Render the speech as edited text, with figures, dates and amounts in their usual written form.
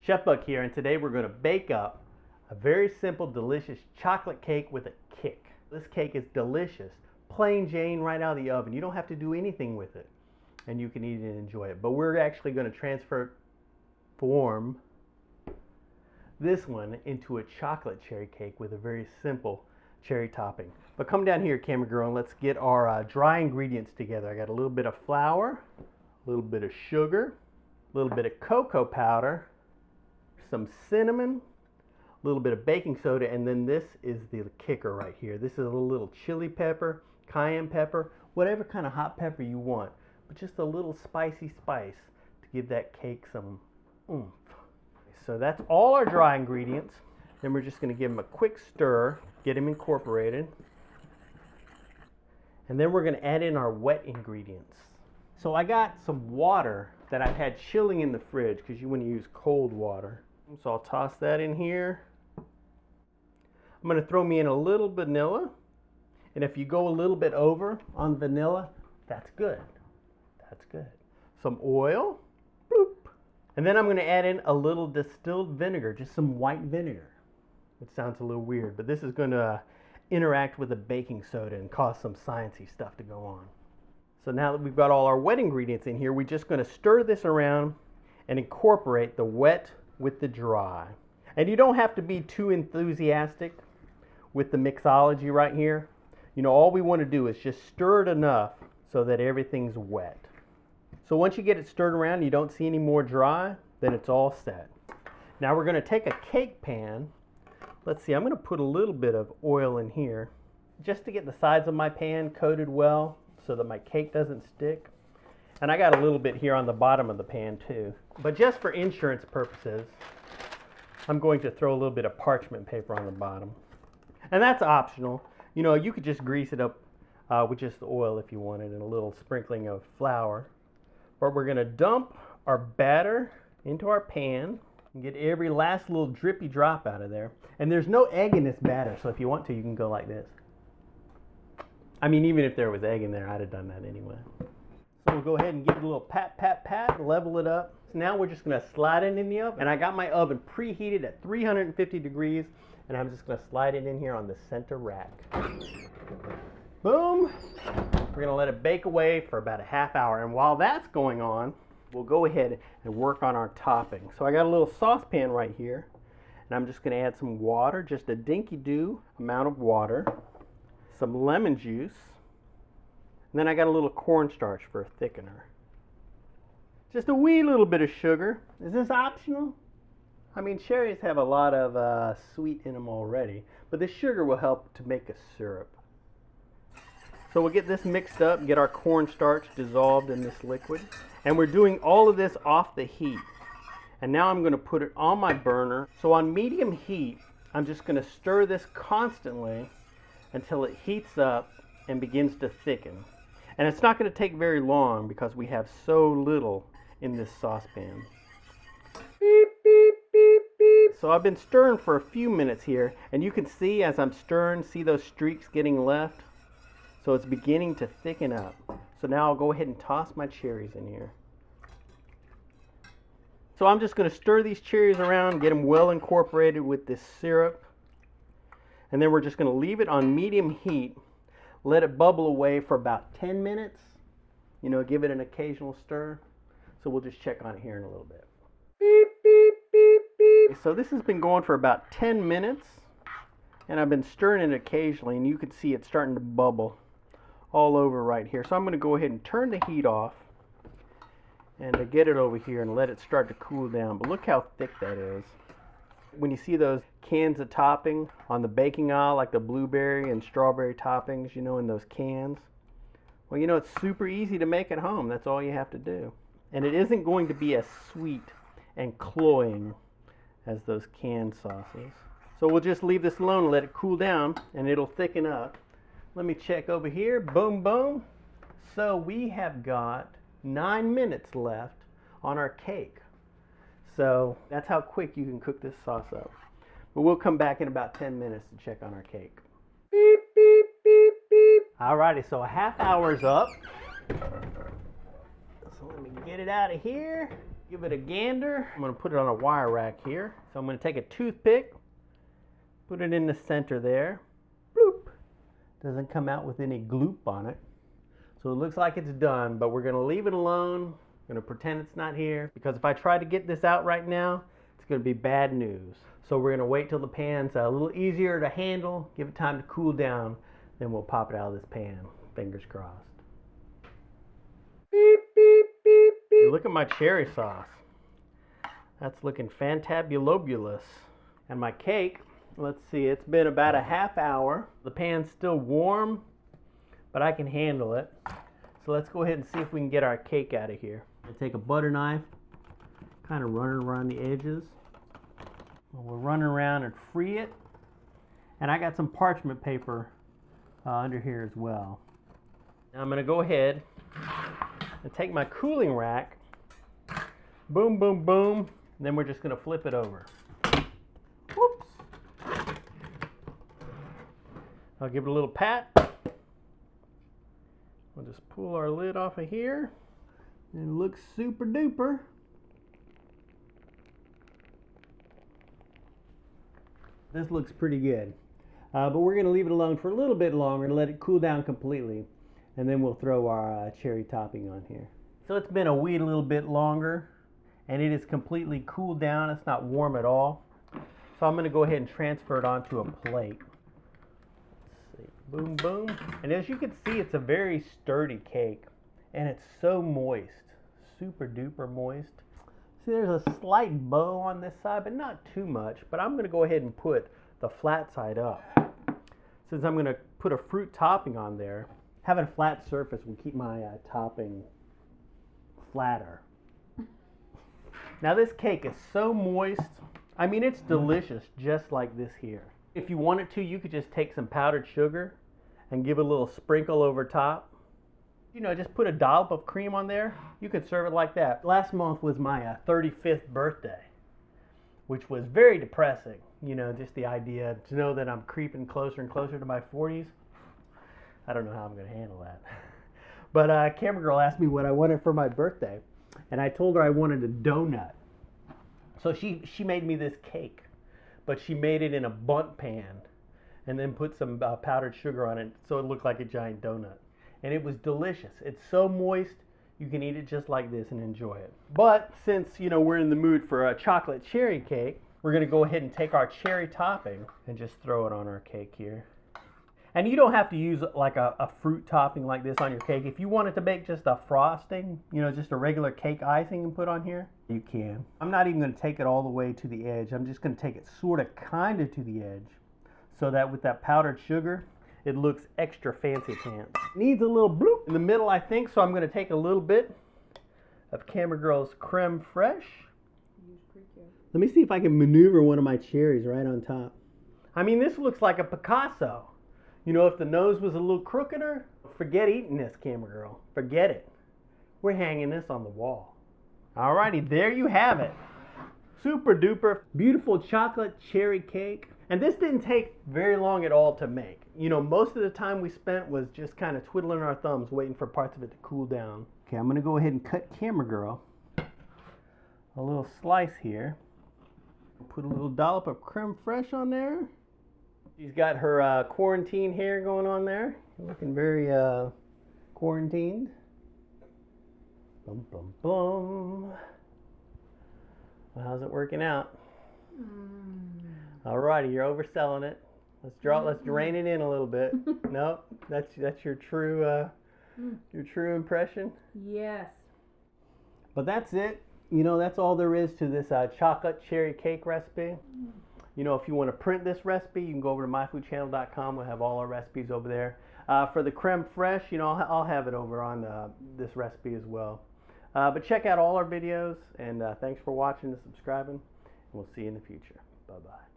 Chef Buck here, and today we're going to bake up a very simple, delicious chocolate cake with a kick. This cake is delicious, plain Jane, right out of the oven. You don't have to do anything with it, and you can eat it and enjoy it. But we're actually going to transform this one into a chocolate cherry cake with a very simple cherry topping. But come down here, camera girl, and let's get our dry ingredients together. I got a little bit of flour, a little bit of sugar, a little bit of cocoa powder, some cinnamon, a little bit of baking soda, and then this is the kicker right here. This is a little chili pepper, cayenne pepper, whatever kind of hot pepper you want, but just a little spicy spice to give that cake some oomph. So that's all our dry ingredients. Then we're just going to give them a quick stir, get them incorporated. And then we're going to add in our wet ingredients. So I got some water that I've had chilling in the fridge because you want to use cold water. So I'll toss that in here. I'm going to throw me in a little vanilla. And if you go a little bit over on vanilla, that's good. That's good. Some oil. Bloop. And then I'm going to add in a little distilled vinegar, just some white vinegar. Which sounds a little weird, but this is going to interact with the baking soda and cause some sciencey stuff to go on. So now that we've got all our wet ingredients in here, we're just going to stir this around and incorporate the wet with the dry. And you don't have to be too enthusiastic with the mixology right here. You know, all we want to do is just stir it enough so that everything's wet. So once you get it stirred around, you don't see any more dry, then it's all set. Now we're going to take a cake pan. Let's see, I'm going to put a little bit of oil in here just to get the sides of my pan coated well so that my cake doesn't stick. And I got a little bit here on the bottom of the pan too. But just for insurance purposes, I'm going to throw a little bit of parchment paper on the bottom. And that's optional. You know, you could just grease it up with just the oil if you wanted and a little sprinkling of flour. But we're going to dump our batter into our pan and get every last little drippy drop out of there. And there's no egg in this batter, so if you want to, you can go like this. I mean, even if there was egg in there, I'd have done that anyway. So we'll go ahead and give it a little pat, pat, pat, level it up. So now we're just going to slide it in the oven. And I got my oven preheated at 350 degrees, and I'm just going to slide it in here on the center rack. Boom! We're going to let it bake away for about a half hour. And while that's going on, we'll go ahead and work on our topping. So I got a little saucepan right here, and I'm just going to add some water, just a dinky-doo amount of water, some lemon juice, and then I got a little cornstarch for a thickener. Just a wee little bit of sugar. Is this optional? I mean, cherries have a lot of sweet in them already, but the sugar will help to make a syrup. So we'll get this mixed up, get our cornstarch dissolved in this liquid. And we're doing all of this off the heat. And now I'm going to put it on my burner. So on medium heat, I'm just going to stir this constantly until it heats up and begins to thicken. And it's not going to take very long because we have so little in this saucepan. Beep, beep, beep, beep. So I've been stirring for a few minutes here, and you can see as I'm stirring, see those streaks getting left? So it's beginning to thicken up. So now I'll go ahead and toss my cherries in here. So I'm just going to stir these cherries around, get them well incorporated with this syrup. And then we're just going to leave it on medium heat, let it bubble away for about 10 minutes. You know, give it an occasional stir. So we'll just check on it here in a little bit. Beep, beep, beep, beep. So this has been going for about 10 minutes. And I've been stirring it occasionally, and you can see it starting to bubble all over right here. So I'm going to go ahead and turn the heat off and to get it over here and let it start to cool down. But look how thick that is. When you see those cans of topping on the baking aisle, like the blueberry and strawberry toppings, you know, in those cans, well, you know, it's super easy to make at home. That's all you have to do. And it isn't going to be as sweet and cloying as those canned sauces. So we'll just leave this alone and let it cool down, and it'll thicken up. Let me check over here. Boom, boom. So we have got 9 minutes left on our cake. So that's how quick you can cook this sauce up. But we'll come back in about 10 minutes to check on our cake. Beep, beep, beep, beep. Alrighty, so a half hour's up. So let me get it out of here. Give it a gander. I'm going to put it on a wire rack here. So I'm going to take a toothpick, put it in the center there. Bloop. Doesn't come out with any gloop on it. So it looks like it's done, but we're going to leave it alone. I'm going to pretend it's not here, because if I try to get this out right now, it's going to be bad news. So we're going to wait till the pan's a little easier to handle, give it time to cool down, then we'll pop it out of this pan. Fingers crossed. Beep, beep, beep, beep. Look at my cherry sauce. That's looking fantabulobulous. And my cake, let's see, it's been about a half hour. The pan's still warm, but I can handle it. So let's go ahead and see if we can get our cake out of here. I'll take a butter knife, kind of run it around the edges. We'll run around and free it. And I got some parchment paper under here as well. Now I'm going to go ahead and take my cooling rack, boom, boom, boom, and then we're just going to flip it over. Whoops. I'll give it a little pat. We'll just pull our lid off of here. And it looks super duper. This looks pretty good. But we're going to leave it alone for a little bit longer and let it cool down completely. And then we'll throw our cherry topping on here. So it's been a wee little bit longer, and it is completely cooled down. It's not warm at all. So I'm going to go ahead and transfer it onto a plate. Let's see. Boom, boom. And as you can see, it's a very sturdy cake. And it's so moist. Super duper moist. See, there's a slight bow on this side, but not too much. But I'm going to go ahead and put the flat side up. Since I'm going to put a fruit topping on there, having a flat surface will keep my topping flatter. Now this cake is so moist. I mean, it's delicious just like this here. If you wanted to, you could just take some powdered sugar and give it a little sprinkle over top. You know, just put a dollop of cream on there. You could serve it like that. Last month was my 35th birthday, which was very depressing. You know, just the idea to know that I'm creeping closer and closer to my 40s. I don't know how I'm going to handle that. But camera girl asked me what I wanted for my birthday, and I told her I wanted a donut. So she made me this cake, but she made it in a bundt pan and then put some powdered sugar on it so it looked like a giant donut. And it was delicious. It's so moist, you can eat it just like this and enjoy it. But since, you know, we're in the mood for a chocolate cherry cake, we're going to go ahead and take our cherry topping and just throw it on our cake here. And you don't have to use like a fruit topping like this on your cake. If you wanted to make just a frosting, you know, just a regular cake icing and put on here, you can. I'm not even going to take it all the way to the edge. I'm just going to take it sort of kind of to the edge so that with that powdered sugar, it looks extra fancy pants. Needs a little bloop in the middle, I think, so I'm going to take a little bit of Camera Girl's creme fraiche. Let me see if I can maneuver one of my cherries right on top. I mean, this looks like a Picasso. You know, if the nose was a little crookeder, forget eating this, Camera Girl. Forget it. We're hanging this on the wall. Alrighty, there you have it. Super duper beautiful chocolate cherry cake. And this didn't take very long at all to make. You know, most of the time we spent was just kind of twiddling our thumbs waiting for parts of it to cool down. Okay, I'm going to go ahead and cut Camera Girl a little slice here. Put a little dollop of creme fraiche on there. She's got her quarantine hair going on there. Looking very quarantined. Bum, bum, bum. Well, how's it working out? Alrighty, you're overselling it. Let's drain it in a little bit. No, that's your true impression. Yes. But that's it. You know, that's all there is to this chocolate cherry cake recipe. You know, if you want to print this recipe, you can go over to myfoodchannel.com. We'll have all our recipes over there. For the creme fraiche, you know, I'll have it over on this recipe as well. But check out all our videos, and thanks for watching and subscribing. And we'll see you in the future. Bye-bye.